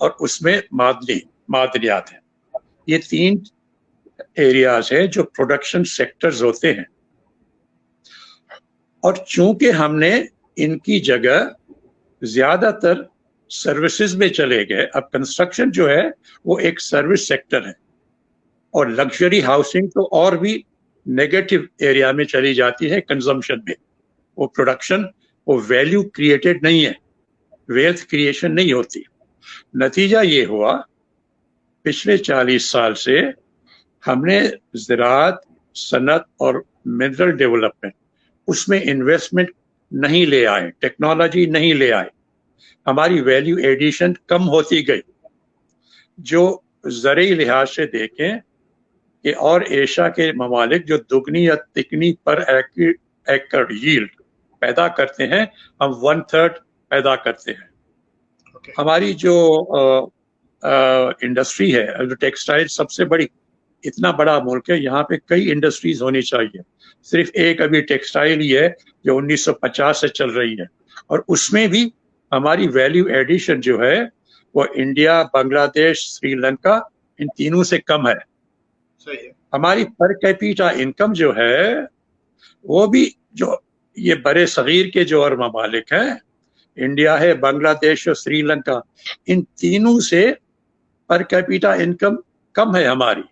اور اس میں معدنیات ہیں. یہ 3 ایریاز ہیں جو پروڈکشن سیکٹرز ہوتے ہیں. اور چونکہ ہم نے ان کی جگہ زیادہ تر سروسز میں چلے گئے، اب کنسٹرکشن جو ہے وہ ایک سروس سیکٹر ہے، اور لگژری ہاؤسنگ تو اور بھی نیگیٹو ایریا میں چلی جاتی ہے کنزمپشن میں. وہ پروڈکشن، وہ ویلیو کریٹڈ نہیں ہے، ویلتھ کریشن نہیں ہوتی. نتیجہ یہ ہوا پچھلے 40 سال سے ہم نے زراعت، صنعت اور منرل ڈیولپمنٹ اس میں انویسٹمنٹ نہیں لے آئے، ٹیکنالوجی نہیں لے آئے، ہماری ویلیو ایڈیشن کم ہوتی گئی. جو زرعی لحاظ سے دیکھیں کہ اور ایشیا کے ممالک جو دگنی یا تکنی پر ایکڑ ییلڈ پیدا کرتے ہیں، ہم 1/3 پیدا کرتے ہیں. ہماری جو انڈسٹری ہے، جو ٹیکسٹائل سب سے بڑی، اتنا بڑا ملک ہے، یہاں پہ کئی انڈسٹریز ہونی چاہیے. صرف ایک ابھی ٹیکسٹائل ہی ہے جو 1950 سے چل رہی ہے، اور اس میں بھی ہماری ویلیو ایڈیشن جو ہے وہ انڈیا، بنگلہ دیش، سری لنکا، ان تینوں سے کم ہے. ہماری پر کیپیٹا انکم جو ہے وہ بھی، جو یہ برے صغیر کے جو اور ممالک ہیں، انڈیا ہے، بنگلہ دیش اور سری لنکا، ان تینوں سے پر کیپیٹا انکم کم ہے ہماری.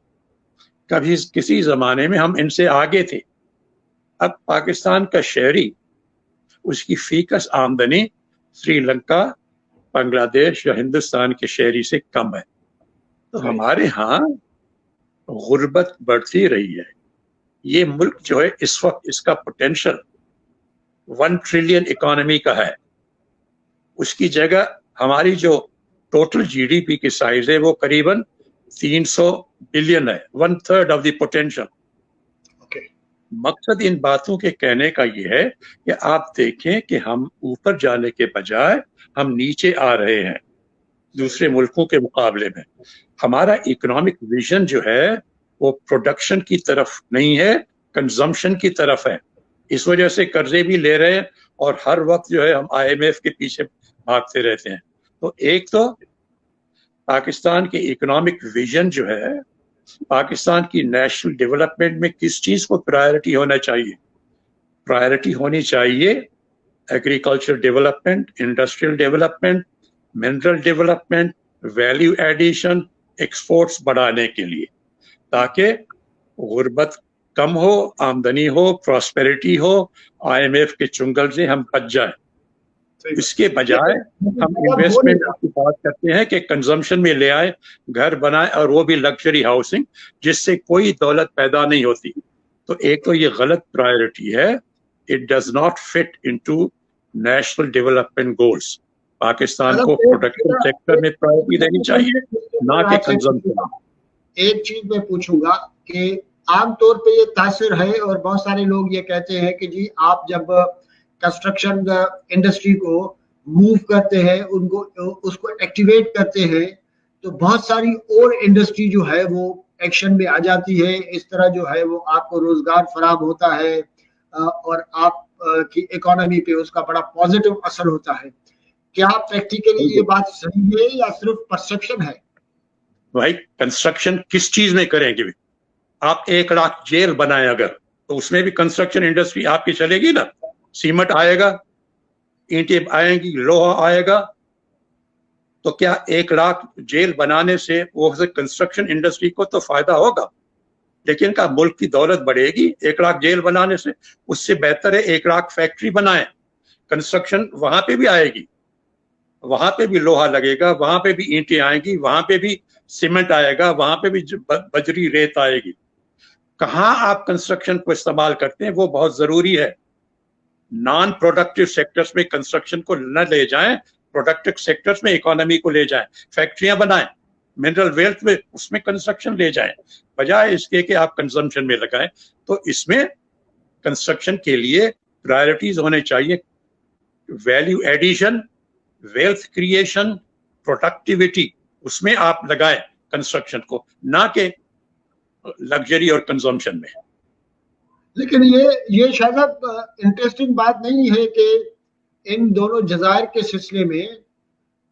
کبھی کسی زمانے میں ہم ان سے آگے تھے. اب پاکستان کا شہری، اس کی فیکس آمدنی سری لنکا، بنگلہ دیش یا ہندوستان کے شہری سے کم ہے. تو ہمارے ہاں غربت بڑھتی رہی ہے. یہ ملک جو ہے اس وقت، اس کا پوٹینشل 1 ٹریلین اکانومی کا ہے. اس کی جگہ ہماری جو ٹوٹل جی ڈی پی کی سائز ہے وہ قریباً 300 بلین ہے، 1/3 آف دی پوٹینشل. مقصد ان باتوں کے کہنے کا یہ ہے کہ آپ دیکھیں کہ ہم اوپر جانے کے بجائے ہم نیچے آ رہے ہیں دوسرے ملکوں کے مقابلے میں. ہمارا اکنامک ویژن جو ہے وہ پروڈکشن کی طرف نہیں ہے، کنزمپشن کی طرف ہے. اس وجہ سے قرضے بھی لے رہے ہیں، اور ہر وقت جو ہے ہم IMF کے پیچھے بھاگتے رہتے ہیں. تو ایک تو پاکستان کے اکنامک ویژن جو ہے، پاکستان کی نیشنل ڈیولپمنٹ میں کس چیز کو پرائرٹی ہونا چاہیے؟ پرائرٹی ہونی چاہیے agriculture development, industrial development, mineral development, value addition, exports بڑھانے کے لیے، تاکہ غربت کم ہو، آمدنی ہو، پراسپیرٹی ہو، IMF کے چنگل سے ہم بچ جائیں. اس کے بجائے ہم انویسٹمنٹ کی بات کرتے ہیں کہ کنزمپشن میں لے آئے، گھر بنائے، اور وہ بھی لگژری ہاؤسنگ جس سے کوئی دولت پیدا نہیں ہوتی. تو ایک تو یہ غلط پرائرٹی ہے. It does not fit into national development goals. Pakistan کو پروڈکشن سیکٹر میں پرائرٹی دینی چاہیے، نہ کہ کنزمپشن. ایک چیز میں پوچھوں گا کہ عام طور پہ یہ تاثر ہے، اور بہت سارے لوگ یہ کہتے ہیں کہ جی آپ جب کنسٹرکشن انڈسٹری کو موو کرتے ہیں، ان کو اس کو ایکٹیویٹ کرتے ہیں، تو بہت ساری اور انڈسٹری جو ہے وہ ایکشن میں آ جاتی ہے. اس طرح جو ہے وہ آپ کو روزگار فراہم ہوتا ہے، اور آپ کی اکانومی پہ اس کا بڑا پازیٹیو اثر ہوتا ہے. کیا پریکٹیکلی یہ بات صحیح ہے یا صرف پرسپشن ہے؟ بھائی کنسٹرکشن کس چیز میں کریں گے؟ آپ 1 لاکھ جیل بنائیں اگر، تو اس میں بھی کنسٹرکشن انڈسٹری آپ کی چلے گی نا. سیمنٹ آئے گا، اینٹیں آئیں گی، لوہا آئے گا. تو کیا 1 لاکھ جیل بنانے سے وہ کنسٹرکشن انڈسٹری کو تو فائدہ ہوگا، لیکن کیا ملک کی دولت بڑھے گی 1 لاکھ جیل بنانے سے؟ اس سے بہتر ہے 1 لاکھ فیکٹری بنائیں. کنسٹرکشن وہاں پہ بھی آئے گی، وہاں پہ بھی لوہا لگے گا، وہاں پہ بھی اینٹیں آئیں گی، وہاں پہ بھی سیمنٹ آئے گا، وہاں پہ بھی بجری ریت آئے گی. کہاں آپ کنسٹرکشن کو استعمال کرتے ہیں وہ بہت ضروری ہے. نان پروڈکٹیو سیکٹرز میں کنسٹرکشن کو نہ لے جائیں، پروڈکٹیو سیکٹرز میں اکانومی کو لے جائیں. فیکٹریاں بنائیں، منرل ویلتھ میں اس میں کنسٹرکشن لے جائیں، بجائے اس کے کہ آپ کنزمپشن میں لگائیں. تو اس میں کنسٹرکشن کے لیے پرائرٹیز ہونے چاہیے، value addition, wealth creation, productivity, اس میں آپ لگائیں کنسٹرکشن کو، نہ کہ لگژری اور کنزمپشن میں. لیکن یہ شاید انٹرسٹنگ بات نہیں ہے کہ ان دونوں جزائر کے سلسلے میں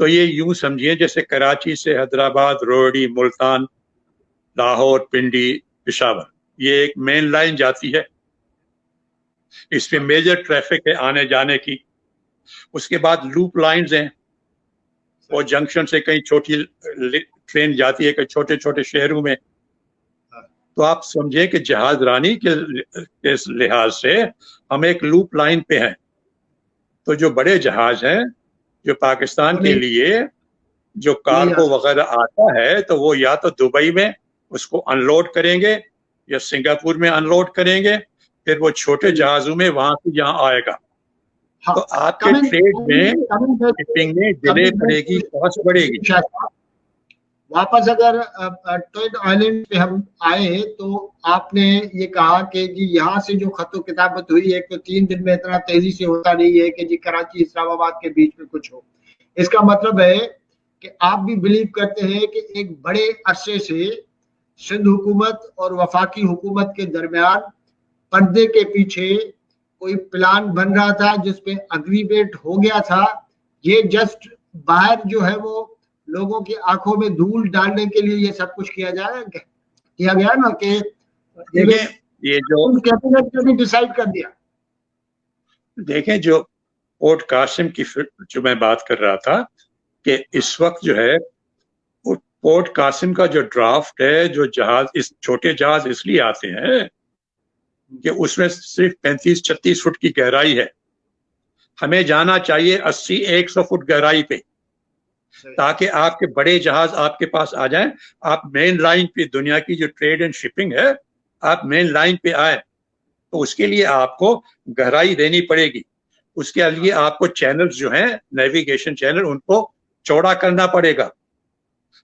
تو یہ یوں سمجھیے جیسے کراچی سے حیدرآباد، روہڑی، ملتان، لاہور، پنڈی، پشاور، یہ ایک مین لائن جاتی ہے، اس پہ میجر ٹریفک ہے آنے جانے کی. اس کے بعد لوپ لائنز ہیں، وہ جنکشن سے کئی چھوٹی ٹرین جاتی ہے کئی چھوٹے چھوٹے شہروں میں. تو آپ سمجھیں کہ جہاز رانی کے لحاظ سے ہم ایک لوپ لائن پہ ہیں. تو جو بڑے جہاز ہیں جو پاکستان کے لیے جو کارگو وغیرہ آتا ہے تو وہ یا تو دبئی میں اس کو ان لوڈ کریں گے یا سنگاپور میں ان لوڈ کریں گے، پھر وہ چھوٹے جہازوں میں وہاں سے یہاں آئے گا. تو آپ کے ٹریڈ میں شپنگ میں ڈیلے پڑے گی، کاسٹ بڑھے گی. واپس اگر ٹوئن آئلینڈ پہ ہم آئے تو آپ نے یہ کہا کہ جی یہاں سے جو خط و کتابت ہوئی ہے تو 3 دن میں اتنا تیزی سے ہوتا نہیں ہے کہ جی کراچی اسلام آباد کے بیچ میں کچھ ہو. اس کا مطلب ہے کہ آپ بھی بلیو کرتے ہیں کہ ایک بڑے عرصے سے سندھ حکومت اور وفاقی حکومت کے درمیان پردے کے پیچھے کوئی پلان بن رہا تھا جس پہ اگریمنٹ ہو گیا تھا. یہ جسٹ باہر جو ہے وہ لوگوں کی آنکھوں میں دھول ڈالنے کے لیے یہ سب کچھ کیا گیا نا کہ یہ جو کیبنٹ نے ڈیسائیڈ کر دیا. دیکھیں جو پورٹ قاسم کی جو میں بات کر رہا تھا کہ اس وقت جو ہے پورٹ قاسم کا جو ڈرافٹ ہے، جو جہاز اس چھوٹے جہاز اس لیے آتے ہیں کہ اس میں صرف 35-36 فٹ کی گہرائی ہے. ہمیں جانا چاہیے 80-100 فٹ گہرائی پہ تاکہ آپ کے بڑے جہاز آپ کے پاس آ جائیں. آپ مین لائن پہ دنیا کی جو ٹریڈ اینڈ شپنگ ہے آپ مین لائن پہ آئیں تو اس کے لیے آپ کو گہرائی دینی پڑے گی. اس کے لیے آپ کو چینلز جو ہیں نیویگیشن چینل ان کو چوڑا کرنا پڑے گا.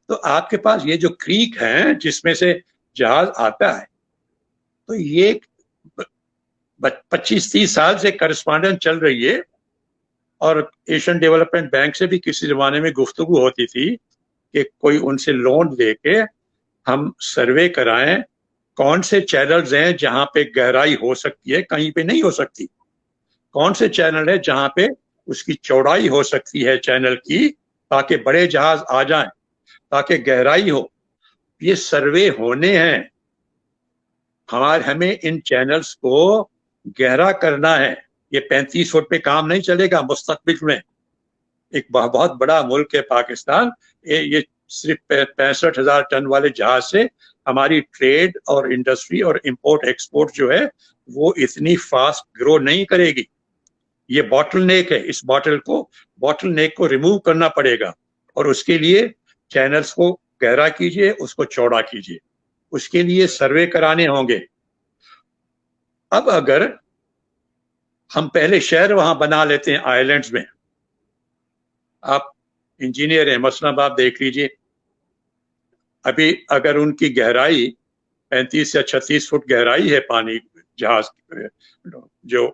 تو آپ کے پاس یہ جو کریک ہیں جس میں سے جہاز آتا ہے تو یہ 25-30 سال سے کرسپانڈنس چل رہی ہے. اور ایشین ڈیولپمنٹ بینک سے بھی کسی زمانے میں گفتگو ہوتی تھی کہ کوئی ان سے لون لے کے ہم سروے کرائیں کون سے چینلز ہیں جہاں پہ گہرائی ہو سکتی ہے، کہیں پہ نہیں ہو سکتی، کون سے چینل ہے جہاں پہ اس کی چوڑائی ہو سکتی ہے چینل کی تاکہ بڑے جہاز آ جائیں، تاکہ گہرائی ہو. یہ سروے ہونے ہیں. ہمیں ان چینلز کو گہرا کرنا ہے. یہ 35 فٹ پہ کام نہیں چلے گا مستقبل میں. ایک بہت بڑا ملک ہے پاکستان، یہ صرف 65,000 ٹن والے جہاز سے ہماری ٹریڈ اور انڈسٹری اور امپورٹ ایکسپورٹ جو ہے وہ اتنی فاسٹ گرو نہیں کرے گی. یہ باٹل نیک ہے، اس باٹل نیک کو ریموو کرنا پڑے گا اور اس کے لیے چینلز کو گہرا کیجئے، اس کو چوڑا کیجئے. اس کے لیے سروے کرانے ہوں گے. اب اگر ہم پہلے شہر وہاں بنا لیتے ہیں آئیلینڈز میں، آپ انجینئر ہیں مثلا آپ دیکھ لیجئے ابھی اگر ان کی گہرائی 35 یا 36 فٹ گہرائی ہے پانی جہاز جو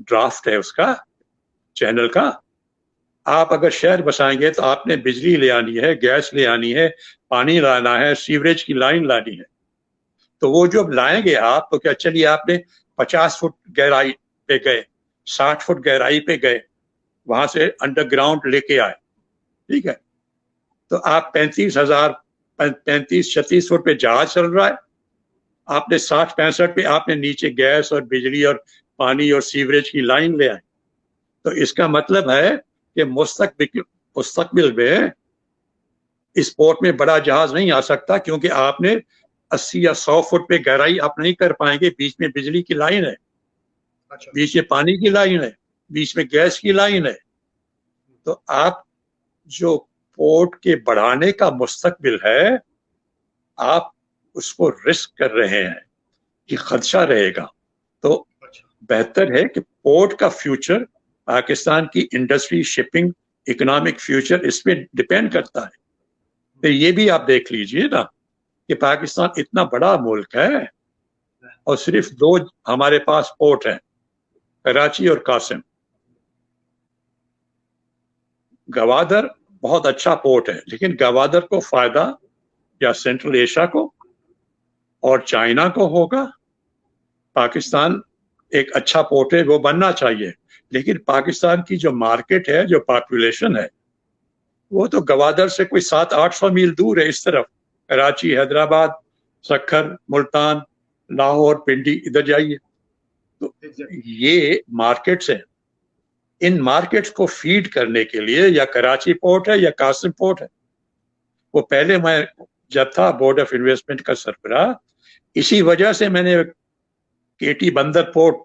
ڈرافٹ ہے اس کا چینل کا، آپ اگر شہر بسائیں گے تو آپ نے بجلی لے آنی ہے، گیس لے آنی ہے، پانی لانا ہے، سیوریج کی لائن لانی ہے. تو وہ جو لائیں گے آپ تو کیا چلیے آپ نے 50 فٹ گہرائی پہ گئے، 60 فٹ گہرائی پہ گئے، وہاں سے انڈر گراؤنڈ لے کے آئے، ٹھیک ہے. تو آپ 35-36 فٹ پہ جہاز چل رہا ہے، آپ نے 60-65 پہ آپ نے نیچے گیس اور بجلی اور پانی اور سیوریج کی لائن لے آئے. تو اس کا مطلب ہے کہ مستقبل میں اس پورٹ میں بڑا جہاز نہیں آ سکتا کیونکہ آپ نے 80 یا 100 فٹ پہ گہرائی آپ نہیں کر پائیں گے. بیچ میں بجلی کی لائن ہے، بیچ میں پانی کی لائن ہے، بیچ میں گیس کی لائن ہے. تو آپ جو پورٹ کے بڑھانے کا مستقبل ہے آپ اس کو رسک کر رہے ہیں کہ خدشہ رہے گا. تو بہتر ہے کہ پورٹ کا فیوچر پاکستان کی انڈسٹری، شپنگ، اکنامک فیوچر اس پہ ڈیپینڈ کرتا ہے. تو یہ بھی آپ دیکھ لیجئے نا کہ پاکستان اتنا بڑا ملک ہے اور صرف 2 ہمارے پاس پورٹ ہیں، کراچی اور قاسم. گوادر بہت اچھا پورٹ ہے لیکن گوادر کو فائدہ یا سینٹرل ایشیا کو اور چائنا کو ہوگا. پاکستان ایک اچھا پورٹ ہے، وہ بننا چاہیے، لیکن پاکستان کی جو مارکیٹ ہے، جو پاپولیشن ہے، وہ تو گوادر سے کوئی 700-800 میل دور ہے اس طرف. کراچی, حیدرآباد, سکھر, ملتان, لاہور, پنڈی, ادھر جائیے. تو یہ مارکیٹس ہیں. ان مارکیٹس کو فیڈ کرنے کے لیے یا کراچی پورٹ ہے یا قاسم پورٹ ہے. وہ پہلے میں جب تھا بورڈ آف انویسٹمنٹ کا سربراہ, اسی وجہ سے میں نے کے ٹی بندر پورٹ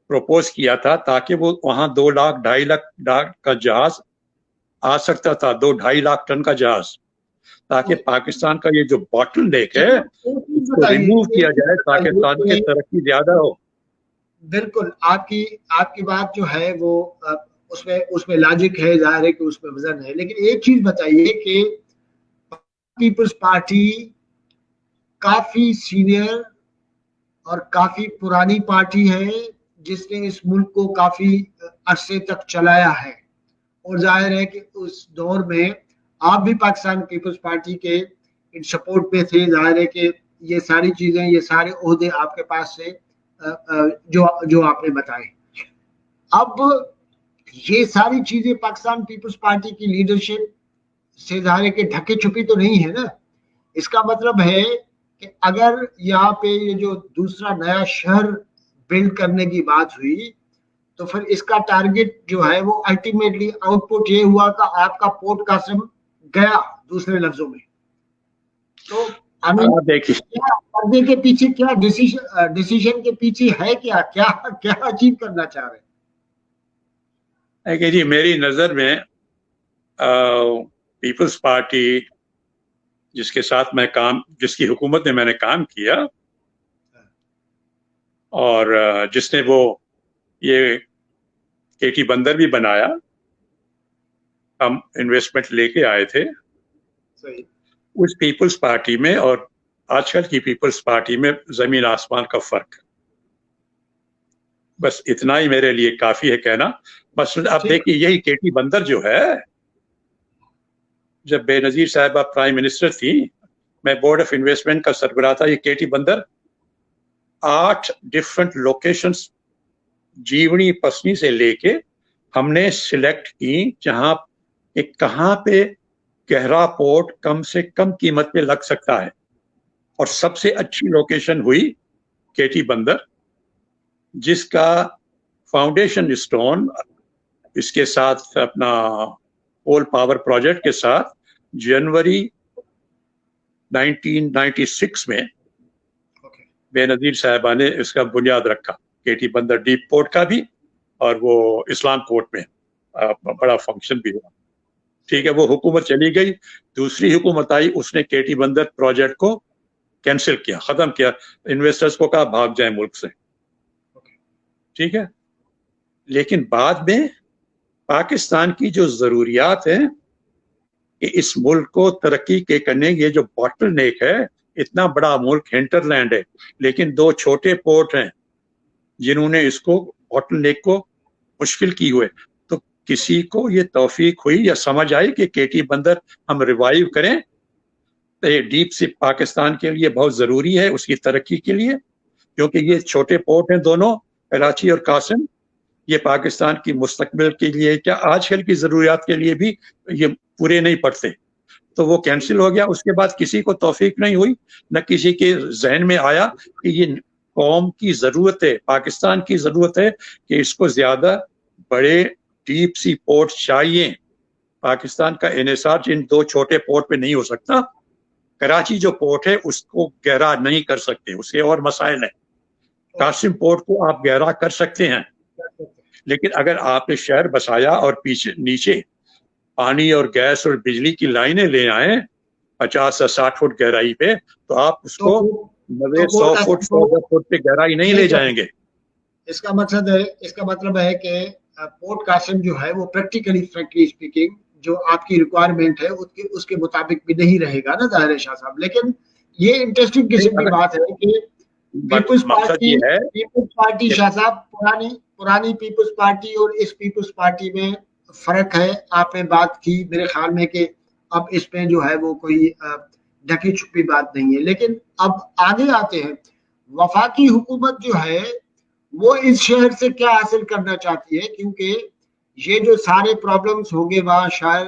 پروپوز کیا تھا تاکہ وہ وہاں 2 لاکھ 2.5 لاکھ کا جہاز آ سکتا تھا, 2-2.5 لاکھ ٹن کا جہاز, تاکہ پاکستان کا یہ جو باٹل نیک ہے اس کو ریموو کیا جائے تاکہ تاریخ ترقی زیادہ ہو. بالکل آپ کی بات جو ہے وہ اس میں لاجک ہے, ظاہر ہے کہ اس میں وزن ہے. لیکن ایک چیز بتائیے کہ پیپلز پارٹی کافی سینئر اور کافی پرانی پارٹی ہے جس نے اس ملک کو کافی عرصے تک چلایا ہے, اور ظاہر ہے کہ اس دور میں آپ بھی پاکستان پیپلز پارٹی کے ان سپورٹ میں تھے. ظاہر ہے کہ یہ ساری چیزیں, یہ سارے عہدے آپ کے پاس سے جو آپ نے بتائے. اب یہ ساری چیزیں پاکستان پیپلز پارٹی کی لیڈرشپ سے ظاہر ہے کہ ڈھکے چھپی تو نہیں ہے نا. اس کا مطلب ہے کہ اگر یہاں پہ یہ جو دوسرا نیا شہر بلڈ کرنے کی بات ہوئی تو پھر اس کا ٹارگٹ جو ہے وہ الٹیمیٹلی آؤٹ پٹ یہ ہوا کہ آپ کا پورٹ قاسم گیا, دوسرے لفظوں میں. تو پردے کے پیچھے کیا ڈیسیژن کے پیچھے ہے, کیا اچیو کرنا چاہ رہے ہیں؟ کہ جی میری نظر میں پیپلز پارٹی جس کے ساتھ جس کی حکومت میں نے کام کیا اور جس نے وہ یہ کے ٹی بندر بھی بنایا, ہم انویسٹمنٹ لے کے آئے تھے. اس پیپلز پارٹی میں اور آج کل کی پیپلز پارٹی میں زمین آسمان کا فرق. بس اتنا ہی میرے لیے کافی ہے کہنا. بس اب دیکھیے یہی کے ٹی بندر جو ہے, جب بے نظیر صاحبہ پرائم منسٹر تھی, میں بورڈ آف انویسٹمنٹ کا سربراہ تھا. یہ کے ٹی بندر 8 ڈفرنٹ لوکیشنز جیونی پسنی سے لے کے ہم نے سلیکٹ کی جہاں کہاں پہ گہرا پورٹ کم سے کم قیمت پہ لگ سکتا ہے, اور سب سے اچھی لوکیشن ہوئی کے ٹی بندر, جس کا فاؤنڈیشن اسٹون اس کے ساتھ اپنا کول پاور پروجیکٹ کے ساتھ جنوری 1996 میں بے نظیر صاحبہ نے اس کا بنیاد رکھا. کے ٹی بندر ڈیپ پورٹ کا بھی, اور وہ اسلام کوٹ میں بڑا فنکشن بھی ہوا. ٹھیک ہے, وہ حکومت چلی گئی, دوسری حکومت آئی, اس نے کے ٹی بندر پروجیکٹ کو کینسل کیا, ختم کیا. انویسٹرز کو کہا بھاگ جائیں ملک سے. ٹھیک ہے, لیکن بعد میں پاکستان کی جو ضروریات ہیں کہ اس ملک کو ترقی کے کرنے, یہ جو باٹل نیک ہے, اتنا بڑا ملک ہنٹر لینڈ ہے, لیکن 2 چھوٹے پورٹ ہیں جنہوں نے اس کو باٹل نیک کو مشکل کی ہوئے. تو کسی کو یہ توفیق ہوئی یا سمجھ آئی کہ کے ٹی بندر ہم ریوائیو کریں, تو یہ ڈیپ سی پاکستان کے لیے بہت ضروری ہے, اس کی ترقی کے لیے, کیونکہ یہ چھوٹے پورٹ ہیں دونوں, کراچی اور قاسم. یہ پاکستان کی مستقبل کے لیے, کیا آج کل کی ضروریات کے لیے بھی یہ پورے نہیں پڑتے. تو وہ کینسل ہو گیا. اس کے بعد کسی کو توفیق نہیں ہوئی, نہ کسی کے ذہن میں آیا کہ یہ قوم کی ضرورت ہے, پاکستان کی ضرورت ہے کہ اس کو زیادہ بڑے ڈیپ سی پورٹ چاہیے. پاکستان کا انحصار ان 2 چھوٹے پورٹ پہ نہیں ہو سکتا. کراچی جو پورٹ ہے اس کو گہرا نہیں کر سکتے, اس کے اور مسائل ہیں. قاسم پورٹ کو آپ گہرا کر سکتے ہیں, لیکن اگر آپ نے شہر بسایا اور پیچھے نیچے پانی اور گیس اور بجلی کی لائنیں لے آئیں 50 سے 60 فٹ گہرائی پہ, تو آپ اس کو 90-100 فٹ 100 فٹ پہ گہرائی نہیں لے جائیں گے. اس کا مطلب ہے کہ پورٹ قاسم جو ہے وہ پریکٹیکلی فرینکلی اسپیکنگ جو آپ کی ریکوائرمنٹ ہے اس کے مطابق بھی نہیں رہے گا نا, ظاہر ہے شاہ صاحب. لیکن یہ انٹرسٹنگ قسم کی بات ہے کہ پیپلز پارٹی شاہ صاحب پرانی پیپلز پارٹی اور اس پیپلز پارٹی میں فرق ہے. آپ نے بات کی میرے خیال میں کہ اب اس میں جو ہے وہ کوئی ڈھکی چھپی بات نہیں ہے. لیکن اب آگے آتے ہیں, وفاقی حکومت جو ہے وہ اس شہر سے کیا حاصل کرنا چاہتی ہے, کیونکہ یہ جو سارے پرابلمز ہوں گے وہاں شاید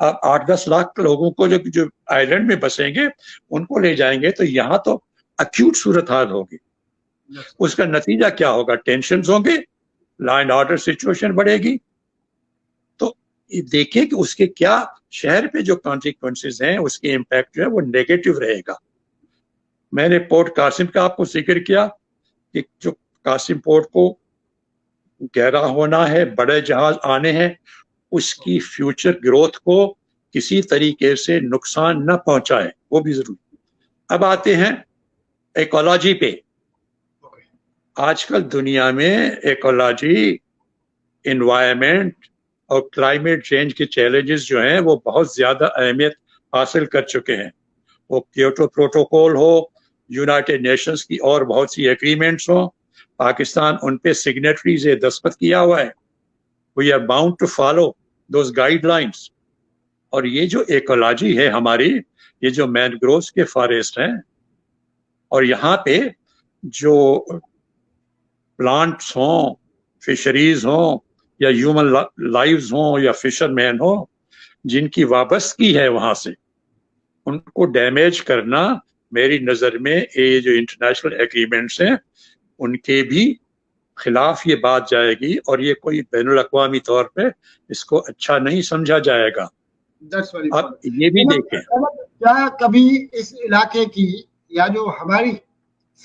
آپ 8-10 لاکھ لوگوں کو جو آئیلینڈ میں بسیں گے ان کو لے جائیں گے تو یہاں تو اکیوٹ صورتحال ہوگی. اس کا نتیجہ کیا ہوگا؟ ٹینشنز ہوں گے, لا اینڈ آرڈر سچویشن بڑھے گی. تو دیکھیں کہ اس کے کیا شہر پہ جو کانسیکوینسز ہیں, اس کے امپیکٹ جو ہے وہ نیگیٹو رہے گا. میں نے پورٹ قاسم کا آپ کو ذکر کیا کہ جو قاسم پورٹ کو گہرا ہونا ہے, بڑے جہاز آنے ہیں, اس کی فیوچر گروتھ کو کسی طریقے سے نقصان نہ پہنچائے, وہ بھی ضروری. اب آتے ہیں ایکولوجی پہ. آج کل دنیا میں ایکولوجی, انوائرمنٹ اور کلائمیٹ چینج کے چیلنجز جو ہیں وہ بہت زیادہ اہمیت حاصل کر چکے ہیں. وہ کیوٹو پروٹوکول ہو, یونائٹڈ نیشنز کی اور بہت سی ایگریمنٹس ہوں, پاکستان ان پہ سگنیٹریز دستخط کیا ہوا ہے. We are bound to follow those guidelines. اور یہ جو ایکولوجی ہے ہماری, یہ جو مینگرووز کے فارسٹ ہیں, اور یہاں پہ جو پلانٹس ہوں, فشریز ہوں, یا ہیومن لائیوز ہوں, یا فشر مین ہوں, جن کی وابستگی ہے وہاں سے, ان کو ڈیمیج کرنا میری نظر میں یہ جو انٹرنیشنل ایگریمنٹس ہیں ان کے بھی خلاف یہ بات جائے گی, اور یہ کوئی بین الاقوامی طور پہ اس کو اچھا نہیں سمجھا جائے گا. اب یہ بھی دیکھیں, کیا کبھی اس علاقے کی یا جو ہماری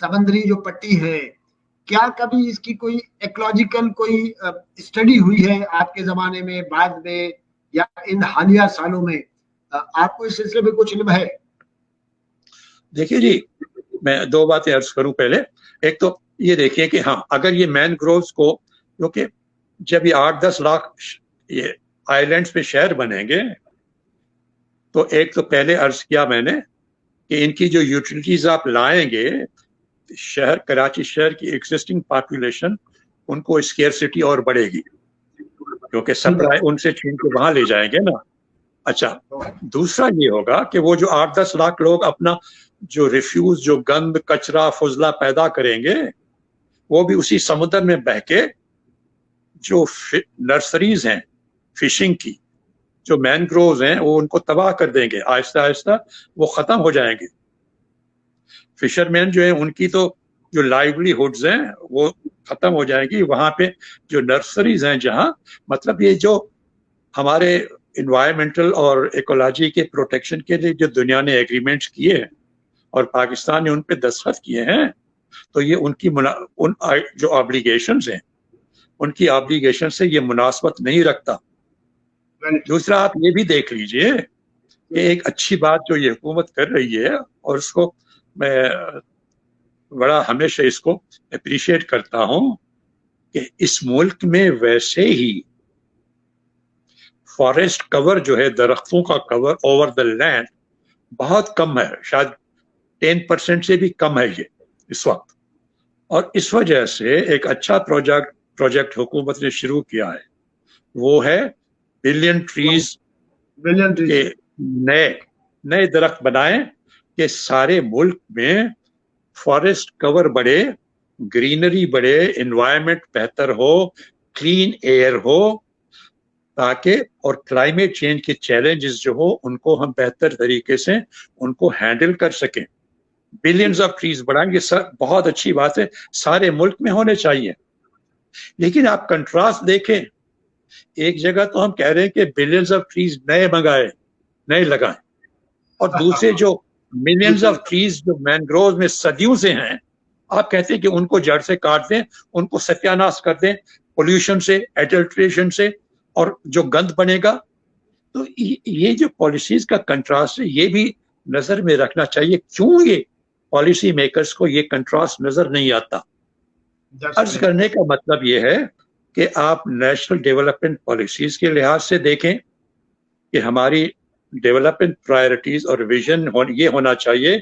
سمندری جو پٹی ہے, کیا کبھی اس کی کوئی ایکولوجیکل کوئی اسٹڈی ہوئی ہے آپ کے زمانے میں, بعد میں, یا ان حالیہ سالوں میں؟ آپ کو اس سلسلے میں کچھ علم ہے؟ دیکھیے جی, میں 2 باتیں عرض کروں. پہلے ایک تو یہ دیکھیں کہ ہاں, اگر یہ مینگرووز کو, کیونکہ جب یہ 8-10 لاکھ یہ آئیلینڈز پہ شہر بنیں گے, تو ایک تو پہلے عرض کیا میں نے کہ ان کی جو یوٹیلیٹیز آپ لائیں گے, شہر کراچی شہر کی ایگزسٹنگ پاپولیشن, ان کو اسکیئرسٹی اور بڑھے گی, کیونکہ سپلائی ان سے چھین کے وہاں لے جائیں گے نا. اچھا, دوسرا یہ ہوگا کہ وہ جو 8-10 لاکھ لوگ اپنا جو ریفیوز, جو گند, کچرا, فضلہ پیدا کریں گے, وہ بھی اسی سمندر میں بہ کے جو نرسریز ہیں فشنگ کی, جو مینگرووز ہیں, وہ ان کو تباہ کر دیں گے. آہستہ آہستہ وہ ختم ہو جائیں گے. فشر مین جو ہیں ان کی تو جو لائیولی ہوڈز ہیں وہ ختم ہو جائیں گی. وہاں پہ جو نرسریز ہیں, جہاں مطلب یہ جو ہمارے انوائرمنٹل اور ایکولوجی کے پروٹیکشن کے لیے جو دنیا نے ایگریمنٹس کیے ہیں اور پاکستان نے ان پہ دستخط کیے ہیں, تو یہ ان کی ان جو آبلیگیشنز ہیں, ان کی آبلیگیشن سے یہ مناسبت نہیں رکھتا. دوسرا آپ یہ بھی دیکھ لیجئے کہ ایک اچھی بات جو یہ حکومت کر رہی ہے, اور اس کو میں بڑا ہمیشہ اس کو اپریشیٹ کرتا ہوں, کہ اس ملک میں ویسے ہی فارسٹ کور جو ہے, درختوں کا کور اوور دا لینڈ بہت کم ہے, شاید 10% سے بھی کم ہے یہ اس وقت. اور اس وجہ سے ایک اچھا پروجیکٹ حکومت نے شروع کیا ہے, وہ ہے بلین ٹریز کے نئے درخت بنائیں کہ سارے ملک میں فارسٹ کور بڑھے, گرینری بڑھے, انوائرمنٹ بہتر ہو, کلین ایئر ہو, تاکہ اور کلائمیٹ چینج کے چیلنجز جو ہو ان کو ہم بہتر طریقے سے ان کو ہینڈل کر سکیں. بلینز آف ٹریز بڑھائیں گے, بہت اچھی بات ہے, سارے ملک میں ہونے چاہیے. لیکن آپ کنٹراسٹ دیکھیں, ایک جگہ تو ہم کہہ رہے ہیں کہ بلینز آف ٹریز نئے منگائے, نئے لگائیں, اور دوسرے جو ملینز آف ٹریز جو مینگرووز میں صدیوں سے ہیں, آپ کہتے ہیں کہ ان کو جڑ سے کاٹ دیں, ان کو ستیاناش کر دیں پولوشن سے, ایڈلٹریشن سے, اور جو گند بنے گا. تو یہ جو پالیسیز کا کنٹراسٹ ہے, یہ بھی نظر میں رکھنا چاہیے. کیوں یہ پالیسی میکرز کو یہ کنٹراسٹ نظر نہیں آتا؟ عرض کرنے کا مطلب یہ ہے کہ آپ نیشنل ڈیولپمنٹ پالیسیز کے لحاظ سے دیکھیں کہ ہماری ڈیولپمنٹ پرائرٹیز اور ویژن یہ ہونا چاہیے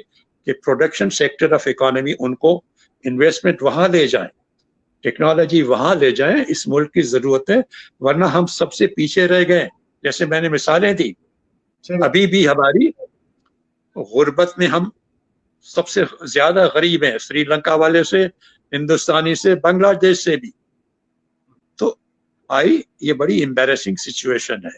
کہ پروڈکشن سیکٹر آف اکانومی, ان کو انویسٹمنٹ وہاں لے جائیں, ٹیکنالوجی وہاں لے جائیں. اس ملک کی ضرورت ہے, ورنہ ہم سب سے پیچھے رہ گئے. جیسے میں نے مثالیں دی, ابھی بھی ہماری غربت میں ہم سب سے زیادہ غریب ہیں, سری لنکا والے سے, ہندوستانی سے, بنگلہ دیش سے بھی. تو یہ بڑی امبیرسنگ سچویشن ہے.